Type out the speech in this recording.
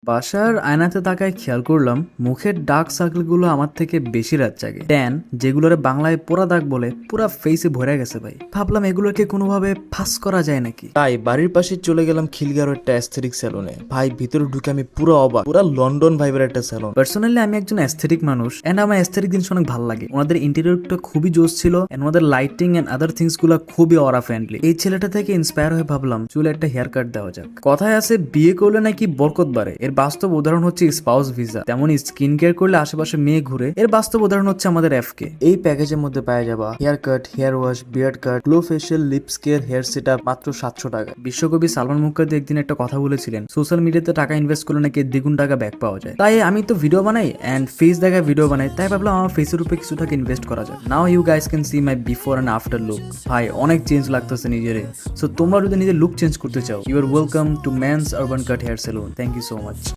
বাসার আয়নাতে তাকায় খেয়াল করলাম মুখের ডার্ক সার্কেলগুলো আমার থেকে বেশি রাত জাগে। ট্যান, যেগুলোরে বাংলায় পোড়া দাগ বলে, পুরা ফেসে ভরে গেছে ভাই। ভাবলাম এগুলোকে কোনোভাবে ফাঁস করা যায় নাকি। তাই বাড়ির পাশে চলে গেলাম খিলগাঁওয়ের একটা অ্যাস্থেটিক স্যালনে। ভাই ভিতরে ঢুকে আমি পুরো অবাক, পুরা লন্ডন ভাইবের একটা স্যালন। পার্সোনালি আমি একজন অ্যাস্থেটিক মানুষ এন্ড আমার অ্যাস্থেটিক জিনিস অনেক ভালো লাগে। ওনাদের ইন্টেরিয়রটা খুবই জোস ছিল এন্ড ওনাদের লাইটিং এন্ড আদার থিংস গুলো খুবই অরা ফ্রেন্ডলি। এই ছেলেটা থেকে ইন্সপায়ার হয়ে ভাবলাম চুলে একটা হেয়ার কাট দেওয়া যাক। কথায় আছে বিয়ে করলে নাকি বরকত বাড়ে, এর বাস্তব উদাহরণ হচ্ছে স্পাউস ভিসা। তেমনই স্কিন কেয়ার করলে আশেপাশে মেয়ে ঘুরে, এর বাস্তব উদাহরণ হচ্ছে আমাদের এফকে। এই প্যাকেজের মধ্যে পাওয়া যাবা hair cut, hair wash, beard cut, glow facial, lips care, hair set up মাত্র 700 টাকা। বিশ্বকবি সালমান মুখার্জি একদিন একটা কথা বলেছিলেন, সোশ্যাল মিডিয়াতে টাকা ইনভেস্ট করলে নাকি দ্বিগুণ টাকা ব্যাক পাওয়া যায়। তাই আমি তো ভিডিও বানাই এন্ড ফেস দেখা ভিডিও বানাই, তাই ভাবলাম আমার ফেসের উপরে কিছু টাকা ইনভেস্ট করা যায়। Now you guys can see my before and after look. ভাই অনেক চেঞ্জ লাগতেছে নিজেরে। সো তোমরা যদি নিজের লুক চেঞ্জ করতে চাও, you are welcome to men's urban cut hair salon. Thank you so much.